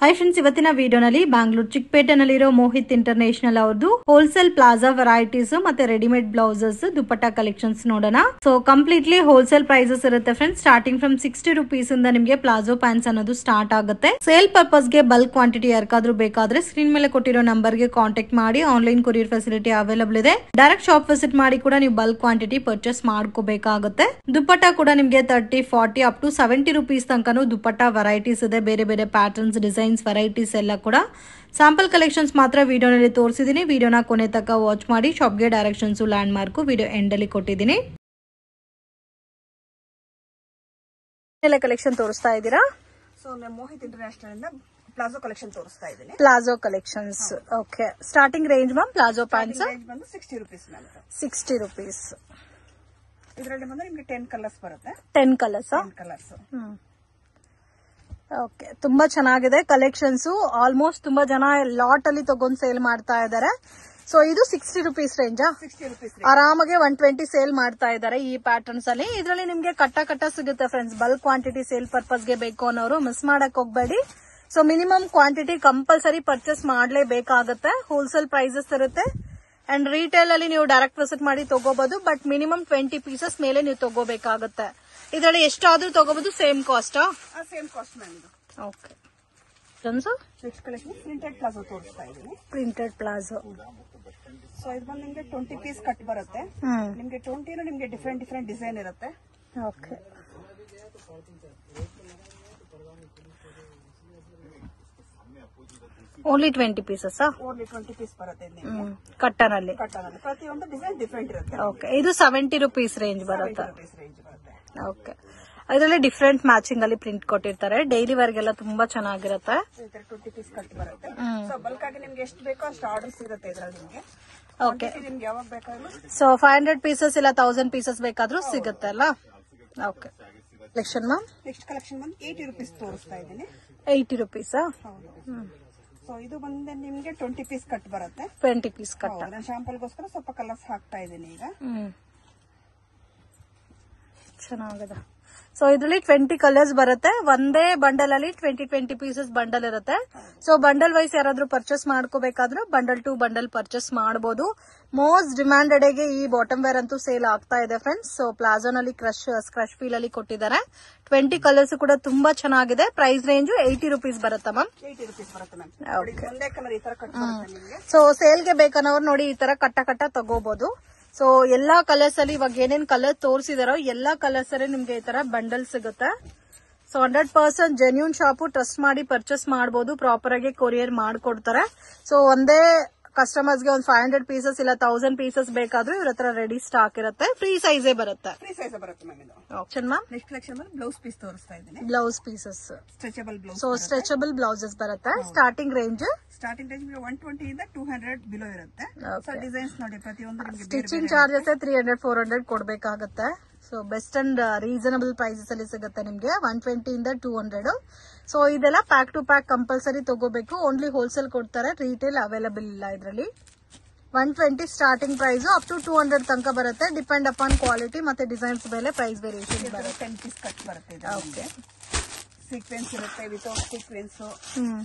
Hi friends, ಇವತ್ತಿನ ವಿಡಿಯೋನಲ್ಲಿ Bangalore ಚಿಕ್ಕಪೇಟೆನಲ್ಲಿರೋ Mohit international ಅವ್ರದ್ದು ಹೋಲ್ಸೇಲ್ ಪ್ಲಾಜಾ ವೆರೈಟೀಸ್ ಮತ್ತೆ ರೆಡಿಮೇಡ್ ಬ್ಲೌಸಸ್ ದುಪಟ್ಟಾ ಕಲೆಕ್ಷನ್ಸ್ ನೋಡೋಣ. ಸೊ ಕಂಪ್ಲೀಟ್ಲಿ ಹೋಲ್ಸೇಲ್ ಪ್ರೈಸಸ್ ಇರುತ್ತೆ ಫ್ರೆಂಡ್ಸ್. ಸ್ಟಾರ್ಟಿಂಗ್ ಫ್ರಮ್ 60 rupees ಇಂದ ನಿಮಗೆ ಪ್ಲಾಜೋ ಪ್ಯಾಂಟ್ಸ್ ಅನ್ನೋದು ಸ್ಟಾರ್ಟ್ ಆಗುತ್ತೆ. ಸೇಲ್ ಪರ್ಪಸ್ ಗೆ ಬಲ್ಕ್ ಕ್ವಾಂಟಿಟಿ ಯಾರಿಗಾದ್ರೂ ಬೇಕಾದ್ರೆ ಸ್ಕ್ರೀನ್ ಮೇಲೆ ಕೊಟ್ಟಿರೋ ನಂಬರ್ ಗೆ ಕಾಂಟ್ಯಾಕ್ಟ್ ಮಾಡಿ. ಆನ್ಲೈನ್ ಕೊರಿಯರ್ ಫೆಸಿಲಿಟಿ ಅವೈಲೇಬಲ್ ಇದೆ. ಡೈರೆಕ್ಟ್ ಶಾಪ್ ವಿಸಿಟ್ ಮಾಡಿ ಕೂಡ ನೀವು ಬಲ್ಕ್ ಕ್ವಾಂಟಿಟಿ ಪರ್ಚೇಸ್ ಮಾಡ್ಕೋಬೇಕಾಗುತ್ತೆ. ದುಪಟ್ಟಾ ಕೂಡ ನಿಮಗೆ 30, 40 ಅಪ್ ಟು 70 rupees ತನಕನೂ ದುಪಟ್ಟಾ ವೆರೈಟೀಸ್ ಇದೆ. ಬೇರೆ ಬೇರೆ ಪ್ಯಾಟರ್ನ್ಸ್, ಡಿಸೈನ್ಸ್, ವೆರೈಟೀಸ್ ಎಲ್ಲ ಕೂಡ ಸ್ಯಾಂಪಲ್ ಕಲೆಕ್ಷನ್ಸ್ ಮಾತ್ರ ವಿಡಿಯೋನಲ್ಲಿ ತೋರಿಸಿದೀನಿ. ವಿಡಿಯೋನ ಕೊನೆ ತನಕ ವಾಚ್ ಮಾಡಿ. ಶಾಪ್ಗೆ directions, land mark video end ಅಲ್ಲಿ ಕೊಟ್ಟಿದ್ದೀನಿ. ಎಲ್ಲ ಕಲೆಕ್ಷನ್ ತೋರಿಸ್ತಾ ಇದ್ದೀರಾ? ಸೊ ಮೋಹಿತ್ ಇಂಟರ್ನ್ಯಾಷನಲ್ ಇಂದ ಪ್ಲಾಜೋ ಕಲೆಕ್ಷನ್ ತೋರಿಸ್ತಾ ಇದ್ದೀನಿ. Palazzo collections. Okay, starting range ma'am palazzo pants ಬಂದು 60 rupees ಮ್ಯಾಮ್. 60 rupees. ಇದರಲ್ಲಿ ಬಂದು ನಿಮಗೆ 10 ಕಲರ್ಸ್ ಬರುತ್ತೆ. 10 ಕಲರ್ಸ್. ಓಕೆ, ತುಂಬಾ ಚೆನ್ನಾಗಿದೆ ಕಲೆಕ್ಷನ್ಸ್. ಆಲ್ಮೋಸ್ಟ್ ತುಂಬಾ ಜನ ಲಾಟ್ ಅಲ್ಲಿ ತಗೊಂಡ್ ಸೇಲ್ ಮಾಡ್ತಾ ಇದ್ದಾರೆ. ಸೊ ಇದು 60 rupees ರೇಂಜಾ? 60 rupees. ಆರಾಮಾಗಿ 120 ಸೇಲ್ ಮಾಡ್ತಾ ಇದ್ದಾರೆ ಈ ಪ್ಯಾಟರ್ನ್ಸ್ ಅಲ್ಲಿ. ಇದರಲ್ಲಿ ನಿಮ್ಗೆ ಕಟ್ಟ ಸಿಗುತ್ತೆ friends. Bulk quantity sale purpose ಗೆ ಬೇಕು ಅನ್ನೋರು ಮಿಸ್ ಮಾಡಕ್ ಹೋಗ್ಬೇಡಿ. So minimum quantity compulsory purchase ಮಾಡ್ಲೇಬೇಕಾಗತ್ತೆ. ಹೋಲ್ಸೇಲ್ ಪ್ರೈಸಸ್ ಇರುತ್ತೆ. ಅಂಡ್ ರಿಟೇಲ್ ಅಲ್ಲಿ ನೀವು ಡೈರೆಕ್ಟ್ ವಿಸಿಟ್ ಮಾಡಿ ತಗೋಬಹುದು. ಬಟ್ ಮಿನಿಮಮ್ 20 pieces ಮೇಲೆ ನೀವು ತಗೋಬೇಕಾಗತ್ತೆ. ಇದರಲ್ಲಿ ಎಷ್ಟಾದ್ರೂ ತಗೋಬಹುದು. Same cost? Same cost ma'am ಇದು. Okay, next collection printed palazzo ತೋರಿಸ್ತಾ ಇದ್ದೀನಿ. Printed palazzo. ಸೊ ಇದು ಬಂದು ನಿಮಗೆ 20 ಪೀಸ್ ಕಟ್ ಬರುತ್ತೆ. ನಿಮಗೆ 20 ನಿಮಗೆ ಡಿಫ್ರೆಂಟ್ ಡಿಸೈನ್ ಇರುತ್ತೆ. Okay, only 20 pieces? Only 20 piece ಬರುತ್ತೆ ಕಟ್ಟನಲ್ಲಿ. ಪ್ರತಿಯೊಂದು ಡಿಸೈನ್ ಡಿಫ್ರೆಂಟ್ ಇರುತ್ತೆ. ಓಕೆ, ಇದು 70 rupees ರೇಂಜ್ ಬರುತ್ತೆ. ರೇಂಜ್ ಬರುತ್ತೆ. ಓಕೆ, ಇದರಲ್ಲಿ ಡಿಫ್ರೆಂಟ್ ಮ್ಯಾಚಿಂಗ್ ಅಲ್ಲಿ ಪ್ರಿಂಟ್ ಕೊಟ್ಟಿರ್ತಾರೆ. ಡೈಲಿ ವರ್ಗೆಲ್ಲ ತುಂಬಾ ಚೆನ್ನಾಗಿರುತ್ತೆ. 20 ಪೀಸ್ ಕಟ್ ಬರುತ್ತೆ. ಸೊ ಬಲ್ಕ್ ಆಗಿ ನಿಮ್ಗೆ ಎಷ್ಟು ಬೇಕೋ ಅಷ್ಟು ಆರ್ಡರ್ಸ್ ಇರುತ್ತೆ ಇದರಲ್ಲಿ ನಿಮ್ಗೆ. ಓಕೆ, ನಿಮ್ಗೆ ಯಾವಾಗ ಬೇಕಾದ್ರೂ ಸೊ 500 pieces ಇಲ್ಲ 1000 pieces ಬೇಕಾದ್ರೂ ಸಿಗುತ್ತೆ ಅಲ್ಲ? Okay, collection ma'am. Next collection ಬಂದು 80 rupees ತೋರಿಸ್ತಾ ಇದ್ದೀನಿ. 80 rupees. ಸೊ ಇದು ಬಂದು ನಿಮ್ಗೆ 20 ಪೀಸ್ ಕಟ್ ಬರುತ್ತೆ. 20 ಪೀಸ್ ಕಟ್. ನಾನು ಶಾಂಪಲ್ಗೋಸ್ಕರ ಸ್ವಲ್ಪ ಕಲರ್ಸ್ ಹಾಕ್ತಾ ಇದ್ದೀನಿ ಈಗ. ಚೆನ್ನಾಗಿದೆ. ಸೊ ಇದರಲ್ಲಿ 20 ಕಲರ್ಸ್ ಬರುತ್ತೆ. ಒಂದೇ ಬಂಡಲ್ ಅಲ್ಲಿ 20 ಪೀಸಸ್ ಬಂಡಲ್ ಇರುತ್ತೆ. ಸೊ ಬಂಡಲ್ ವೈಸ್ ಯಾರಾದ್ರೂ ಪರ್ಚೇಸ್ ಮಾಡ್ಕೋಬೇಕಾದ್ರೂ ಬಂಡಲ್ ಟು ಬಂಡಲ್ ಪರ್ಚೇಸ್ ಮಾಡಬಹುದು. ಮೋಸ್ಟ್ ಡಿಮ್ಯಾಂಡೆಡ್ ಗೆ ಈ ಬಾಟಮ್ ವೇರ್ ಅಂತೂ ಸೇಲ್ ಆಗ್ತಾ ಇದೆ ಫ್ರೆಂಡ್ಸ್. ಸೊ ಪ್ಲಾಜೋನಲ್ಲಿ ಕ್ರಶ್ ಫೀಲ್ ಅಲ್ಲಿ ಕೊಟ್ಟಿದ್ದಾರೆ. 20 ಕಲರ್ಸ್ ಕೂಡ ತುಂಬಾ ಚೆನ್ನಾಗಿದೆ. ಪ್ರೈಸ್ ರೇಂಜ್ 80 rupees ಬರುತ್ತೆ ಮ್ಯಾಮ್. 80 rupees ಬರುತ್ತೆ ಮ್ಯಾಮ್. ಒಂದೇ ಕಲರ್ ಈ ತರ ಕಟ್ ಬರುತ್ತೆ ನಿಮಗೆ. ಸೊ ಸೇಲ್ಗೆ ಬೇಕನ್ನೋರು ನೋಡಿ ಈ ತರ ಕಟ್ಟ ತಗೋಬಹುದು. ಸೊ ಎಲ್ಲಾ ಕಲರ್ಸ್ ಅಲ್ಲಿ ಇವಾಗ ಏನೇನ್ ಕಲರ್ ತೋರಿಸಿದಾರೋ ಎಲ್ಲಾ ಕಲರ್ಸ್ ಅಲ್ಲಿ ನಿಮ್ಗೆ ಈ ತರ ಬಂಡಲ್ ಸಿಗುತ್ತೆ. ಸೊ 100% ಜೆನ್ಯೂನ್ ಶಾಪು, ಟ್ರಸ್ಟ್ ಮಾಡಿ ಪರ್ಚೇಸ್ ಮಾಡಬಹುದು. ಪ್ರಾಪರ್ ಆಗಿ ಕೊರಿಯರ್ ಮಾಡ್ಕೊಡ್ತಾರೆ. ಸೊ ಒಂದೇ ಕಸ್ಟಮರ್ಸ್ ಗೆ ಒಂದು 500 pieces ಇಲ್ಲ 1000 pieces ಬೇಕಾದ್ರೂ ಇವ್ರ ಹತ್ರ ರೆಡಿ ಸ್ಟಾಕ್ ಇರುತ್ತೆ. ಫ್ರೀ ಸೈಜೇ ಬರುತ್ತೆ. ಫ್ರೀ ಸೈಜ್ ಬರುತ್ತೆ ಮ್ಯಾಮ್ ಇದು. Option ma'am. ನೆಕ್ಸ್ಟ್ ಕಲೆಕ್ಷನ್ ಬಂದು ಬ್ಲೌಸ್ ಪೀಸ್ ತೋರಿಸ್ತಾ ಇದ್ದೀನಿ. Blouse pieces, stretchable blouse. So stretchable blouses ಬರುತ್ತೆ. ಸ್ಟಾರ್ಟಿಂಗ್ ರೇಂಜ್ 120 ಇಂದ 200 ಬಿಲೋ ಇರುತ್ತೆ. ಸೊ ಡಿಸೈನ್ಸ್ ನೋಡಿ ಪ್ರತಿಯೊಂದು ನಿಮಗೆ ಸ್ಟಿಚಿಂಗ್ ಚಾರ್ಜಸ್ 300-400 ಕೊಡಬೇಕಾಗುತ್ತೆ. So best and reasonable prices ಅಲ್ಲಿ ಸಿಗುತ್ತೆ ನಿಮ್ಗೆ. 120 ಇಂದ 200. ಸೊ ಇದೆಲ್ಲ ಪ್ಯಾಕ್ ಟು ಪ್ಯಾಕ್ ಕಂಪಲ್ಸರಿ ತಗೋಬೇಕು. ಓನ್ಲಿ ಹೋಲ್ಸೇಲ್ ಕೊಡ್ತಾರೆ, ರಿಟೇಲ್ ಅವೈಲಬಲ್ ಇಲ್ಲ ಇದರಲ್ಲಿ. 120 ಸ್ಟಾರ್ಟಿಂಗ್ ಪ್ರೈಸ್ ಅಪ್ ಟು 200 ತನಕ ಬರುತ್ತೆ. ಡಿಪೆಂಡ್ ಅಪಾನ್ ಕ್ವಾಲಿಟಿ ಮತ್ತೆ ಡಿಸೈನ್ಸ್ ಮೇಲೆ ಪ್ರೈಸ್ ವೇರಿಯೇಷನ್ ಬರುತ್ತೆ. 10 ಪೀಸ್ ಕಟ್ ಬರುತ್ತೆ. ಓಕೆ, ಸೀಕ್ವೆನ್ಸ್ ಇರುತ್ತೆ, ವಿತೌಟ್ ಸೀಕ್ವೆನ್ಸ್.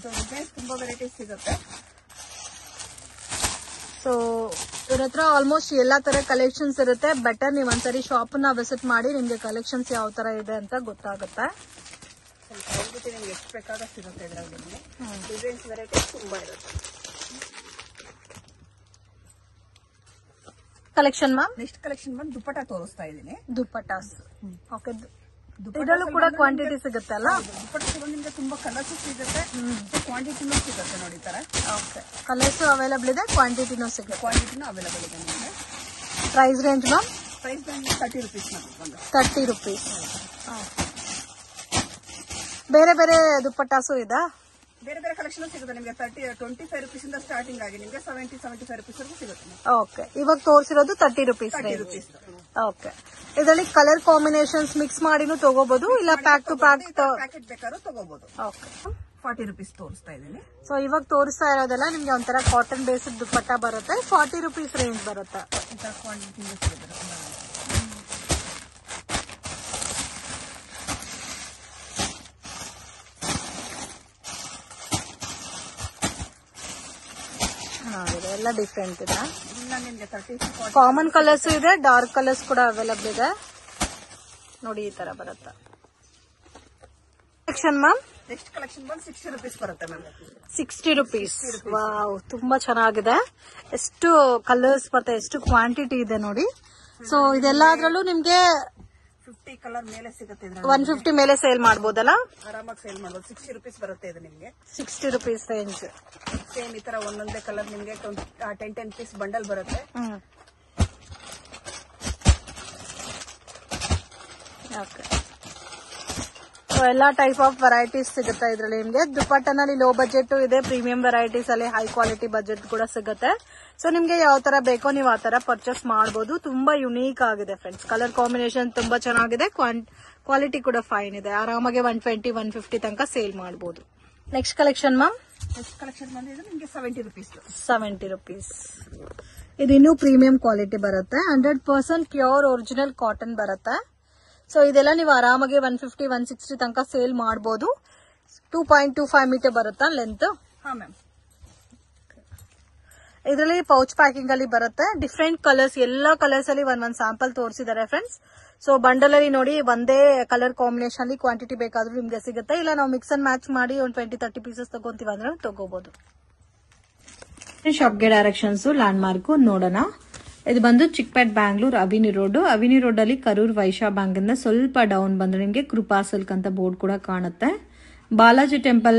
ಸೊ ಡಿಸೈನ್ಸ್ ತುಂಬಾ ವೆರೈಟೀಸ್ ಸಿಗುತ್ತೆ. ಸೊ ಇವ್ರ ಹತ್ರ ಆಲ್ಮೋಸ್ಟ್ ಎಲ್ಲಾ ತರ ಕಲೆಕ್ಷನ್ಸ್ ಇರುತ್ತೆ. ಬೆಟರ್ ನೀವು ಒಂದ್ಸರಿ ಶಾಪ್ ನ ವಿಸಿಟ್ ಮಾಡಿ ನಿಮ್ಗೆ ಕಲೆಕ್ಷನ್ಸ್ ಯಾವ ತರ ಇದೆ ಅಂತ ಗೊತ್ತಾಗುತ್ತೆ. ನಿಮ್ಗೆ ಎಷ್ಟು ಬೇಕಾದಷ್ಟು ಸಿಗುತ್ತೆ ಇದರಲ್ಲಿ. ಡಿಸೈನ್ಸ್ ವೆರೈಟೀಸ್ ತುಂಬಾ ಇರುತ್ತೆ. Collection ma'am. ನೆಕ್ಸ್ಟ್ ಕಲೆಕ್ಷನ್ ಬಂದು ದುಪಟ್ಟಾ ತೋರಿಸ್ತಾ ಇದ್ದೀನಿ. ದುಪಟ್ಟಾಸ್. ಓಕೆ, ಇದರಲ್ಲೂ ಕೂಡ ಕ್ವಾಂಟಿಟಿ ಸಿಗುತ್ತೆ ಅಲ್ಲ? ದುಪಟ್ಟಾ ನಿಮ್ಗೆ ತುಂಬಾ ಕಲರ್ಸ್ ಸಿಗುತ್ತೆ, ಕ್ವಾಂಟಿಟಿನೂ ಸಿಗುತ್ತೆ ನೋಡಿ ತರ. ಓಕೆ, ಕಲರ್ಸ್ ಅವೈಲಬಲ್ ಇದೆ, ಕ್ವಾಂಟಿಟಿನೂ ಸಿಗುತ್ತೆ. ಕ್ವಾಂಟಿಟಿನೂ ಅವೈಲಬಲ್ ಇದೆ ನಿಮಗೆ. Price range ma'am? ಪ್ರೈಸ್ ಬಂದು 30 rupees ಮ್ಯಾಮ್. 30 rupees. ಬೇರೆ ಬೇರೆ ದುಪಟ್ಟಾಸು ಇದೆ? ಬೇರೆ ಬೇರೆ ಕಲೆಕ್ಷನ್ ಸಿಗುತ್ತೆ ನಿಮಗೆ. 25 rupees ಇಂದ ಸ್ಟಾರ್ಟಿಂಗ್ ಆಗಿ ನಿಮಗೆ 70-75 rupees ವರೆಗೂ ಸಿಗುತ್ತೆ. ಓಕೆ, ಇವಾಗ ತೋರಿಸಿರೋದು 30 rupees. ಓಕೆ, ಇದರಲ್ಲಿ ಕಲರ್ ಕಾಂಬಿನೇಷನ್ಸ್ ಮಿಕ್ಸ್ ಮಾಡಿನೂ ತಗೋಬಹುದು, ಇಲ್ಲ ಪ್ಯಾಕ್ ಟು ಪ್ಯಾಕೆಟ್ ಬೇಕಾದ್ರೂ ತಗೋಬಹುದು. ಓಕೆ, 40 rupees ತೋರಿಸ್ತಾ ಇದ್ದೀನಿ. ಸೊ ಇವಾಗ ತೋರಿಸ್ತಾ ಇರೋದೆಲ್ಲ ನಿಮ್ಗೆ ಒಂಥರ ಕಾಟನ್ ಬೇಸ್ಡ್ ದುಪಟ್ಟಾ ಬರುತ್ತೆ. 40 rupees ರೇಂಜ್ ಬರುತ್ತೆ. ಕ್ವಾಂಟಿಟಿ ಸಿಗುತ್ತೆ. ಚೆನ್ನಾಗಿದೆ, ಎಲ್ಲ ಡಿಫ್ರೆಂಟ್ ಇದೆ. ಇಲ್ಲ ನಿಮ್ಗೆ 30 ಕಾಮನ್ ಕಲರ್ಸ್ ಇದೆ, ಡಾರ್ಕ್ ಕಲರ್ಸ್ ಕೂಡ ಅವೈಲಬಲ್ ಇದೆ ನೋಡಿ. ಈ ತರ ಬರುತ್ತೆ ಕಲೆಕ್ಷನ್ ಮ್ಯಾಮ್. ನೆಕ್ಸ್ಟ್ ಕಲೆಕ್ಷನ್ ಬಂದು 60 rupees ಬರುತ್ತೆ ಮ್ಯಾಮ್. 60 rupees. ವಾವ್, ತುಂಬಾ ಚೆನ್ನಾಗಿದೆ. ಎಷ್ಟು ಕಲರ್ಸ್ ಮತ್ತೆ ಎಷ್ಟು ಕ್ವಾಂಟಿಟಿ ಇದೆ ನೋಡಿ. ಸೊ ಇದೆಲ್ಲದ್ರಲ್ಲೂ ನಿಮ್ಗೆ 50 ಕಲರ್ ಮೇಲೆ ಸಿಗುತ್ತೆ. 150 ಮೇಲೆ ಸೇಲ್ ಮಾಡಬಹುದಲ್ಲ, ಆರಾಮಾಗಿ ಸೇಲ್ ಮಾಡಬಹುದು. 60 rupees ಬರುತ್ತೆ ಇದು ನಿಮ್ಗೆ. 60 rupees ರೇಂಜ್. ಸೇಮ್ ಈ ತರ ಒಂದೊಂದೇ ಕಲರ್ ನಿಮ್ಗೆ 10 ಪೀಸ್ ಬಂಡಲ್ ಬರುತ್ತೆ. ಓಕೆ, ಸೊ ಎಲ್ಲಾ ಟೈಪ್ ಆಫ್ ವೆರೈಟೀಸ್ ಸಿಗುತ್ತೆ ಇದ್ರಲ್ಲಿ ನಿಮ್ಗೆ. ದುಪಟ್ಟನಲ್ಲಿ ಲೋ ಬಜೆಟ್ ಇದೆ, ಪ್ರೀಮಿಯಂ ವೆರೈಟೀಸ್ ಅಲ್ಲಿ ಹೈ ಕ್ವಾಲಿಟಿ ಬಜೆಟ್ ಕೂಡ ಸಿಗುತ್ತೆ. ಸೊ ನಿಮ್ಗೆ ಯಾವ ತರ ಬೇಕೋ ನೀವು ಆ ತರ ಪರ್ಚೇಸ್ ಮಾಡಬಹುದು. ತುಂಬಾ ಯುನೀಕ್ ಆಗಿದೆ ಫ್ರೆಂಡ್ಸ್, ಕಲರ್ ಕಾಂಬಿನೇಷನ್ ತುಂಬಾ ಚೆನ್ನಾಗಿದೆ, ಕ್ವಾಲಿಟಿ ಕೂಡ ಫೈನ್ ಇದೆ. ಆರಾಮಾಗಿ 120, 150 ತನಕ ಸೇಲ್ ಮಾಡಬಹುದು. Next collection ma'am. Next collection ಬಂದಿದೆ ನಿಮ್ಗೆ 70 rupees. 70 rupees. ಇದು ಇನ್ನೂ ಪ್ರೀಮಿಯಂ ಕ್ವಾಲಿಟಿ ಬರುತ್ತೆ. 100% ಪ್ಯೂರ್ ಒರಿಜಿನಲ್ ಕಾಟನ್ ಬರುತ್ತೆ. ಸೊ ಇದೆಲ್ಲ ನೀವು ಆರಾಮಾಗಿ 150, 160 ತನಕ ಸೇಲ್ ಮಾಡಬಹುದು. 2.25 ಮೀಟರ್ ಬರುತ್ತಾ ಲೆಂತ್. ಹಾ ಮ್ಯಾಮ್. ಇದರಲ್ಲಿ ಪೌಚ್ ಪ್ಯಾಕಿಂಗ್ ಅಲ್ಲಿ ಬರುತ್ತೆ. ಡಿಫ್ರೆಂಟ್ ಕಲರ್ಸ್, ಎಲ್ಲಾ ಕಲರ್ಸ್ ಅಲ್ಲಿ ಒಂದೊಂದು ಸ್ಯಾಂಪಲ್ ತೋರಿಸಿದ್ದಾರೆ ಫ್ರೆಂಡ್ಸ್. ಸೊ ಬಂಡಲ್ ಅಲ್ಲಿ ನೋಡಿ ಒಂದೇ ಕಲರ್ ಕಾಂಬಿನೇಷನ್ ಅಲ್ಲಿ ಕ್ವಾಂಟಿಟಿ ಬೇಕಾದ್ರೂ ನಿಮ್ಗೆ ಸಿಗುತ್ತೆ. ಇಲ್ಲ ನಾವು ಮಿಕ್ಸ್ ಅಂಡ್ ಮ್ಯಾಚ್ ಮಾಡಿ ಒಂದು 20-30 ಪೀಸಸ್ ತಗೊಂತೀವಿ ಅಂದ್ರೆ ತಗೋಬಹುದು. ಶಾಪ್ಗೆ ಡೈರೆಕ್ಷನ್ಸ್ ಲ್ಯಾಂಡ್ ಮಾರ್ಕ್ ನೋಡೋಣ. ಇದು ಬಂದು ಚಿಕ್ಪೇಟ್ ಬ್ಯಾಂಗ್ಳೂರ್ ಅವಿನಿ ರೋಡ್. ಅವಿನಿ ರೋಡ್ ಅಲ್ಲಿ ಕರೂರ್ ವೈಶ್ಯ ಬ್ಯಾಂಕ್ ಇಂದ ಸ್ವಲ್ಪ ಡೌನ್ ಬಂದ್ರೆ ನಿಮ್ಗೆ ಕೃಪಾ ಸಿಲ್ಕ್ ಅಂತ ಬೋರ್ಡ್ ಕೂಡ ಕಾಣುತ್ತೆ. ಬಾಲಾಜಿ ಟೆಂಪಲ್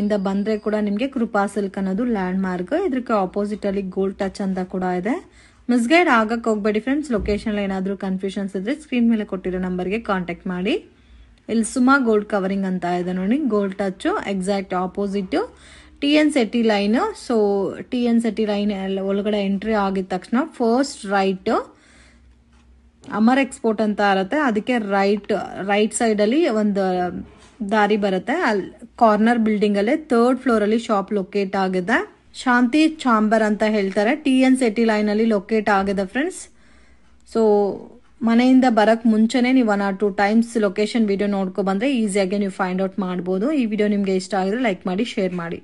ಇಂದ ಬಂದ್ರೆ ಕೂಡ ನಿಮ್ಗೆ ಕೃಪಾ ಸಿಲ್ಕ್ ಅನ್ನೋದು ಲ್ಯಾಂಡ್ ಮಾರ್ಕ್. ಇದಕ್ಕೆ ಆಪೋಸಿಟ್ ಅಲ್ಲಿ ಗೋಲ್ಡ್ ಟಚ್ ಅಂತ ಕೂಡ ಇದೆ. ಮಿಸ್ಗೈಡ್ ಆಗಕ್ಕೆ ಹೋಗ್ಬೇಡಿ ಫ್ರೆಂಡ್ಸ್. ಲೊಕೇಶನ್ ಏನಾದ್ರೂ ಕನ್ಫ್ಯೂಷನ್ಸ್ ಇದ್ರೆ ಸ್ಕ್ರೀನ್ ಮೇಲೆ ಕೊಟ್ಟಿರೋ ನಂಬರ್ಗೆ ಕಾಂಟ್ಯಾಕ್ಟ್ ಮಾಡಿ. ಇಲ್ಲಿ ಸುಮಾ ಗೋಲ್ಡ್ ಕವರಿಂಗ್ ಅಂತ ಇದೆ ನೋಡಿ, gold touch exact opposite TN Setti line. So TN Setti line ಒಳಗಡೆ ಎಂಟ್ರಿ ಆಗಿದ ತಕ್ಷಣ ಫಸ್ಟ್ ರೈಟ್ ಅಮರ್ ಎಕ್ಸ್ಪೋರ್ಟ್ ಅಂತ ಇರುತ್ತೆ. ಅದಕ್ಕೆ ರೈಟ್ ಸೈಡ್ ಅಲ್ಲಿ ಒಂದು ದಾರಿ ಬರುತ್ತೆ. ಅಲ್ಲಿ ಕಾರ್ನರ್ ಬಿಲ್ಡಿಂಗ್ ಅಲ್ಲಿ 3rd ಫ್ಲೋರ್ ಅಲ್ಲಿ ಶಾಪ್ ಲೊಕೇಟ್ ಆಗಿದೆ. ಶಾಂತಿ ಚಾಂಬರ್ ಅಂತ ಹೇಳ್ತಾರೆ. TN Setti ಲೈನ್ ಅಲ್ಲಿ ಲೊಕೇಟ್ ಆಗಿದೆ ಫ್ರೆಂಡ್ಸ್. ಸೊ ಮನೆಯಿಂದ ಬರಕ್ ಮುಂಚೆನೆ ನೀವು 1 or 2 ಟೈಮ್ಸ್ ಲೊಕೇಶನ್ ವಿಡಿಯೋ ನೋಡ್ಕೊ ಬಂದ್ರೆ ಈಸಿಯಾಗಿ ನೀವು ಫೈಂಡ್ ಔಟ್ ಮಾಡಬಹುದು. ಈ ವಿಡಿಯೋ ನಿಮ್ಗೆ ಇಷ್ಟ ಆಗಿದ್ರೆ ಲೈಕ್ ಮಾಡಿ, ಶೇರ್ ಮಾಡಿ.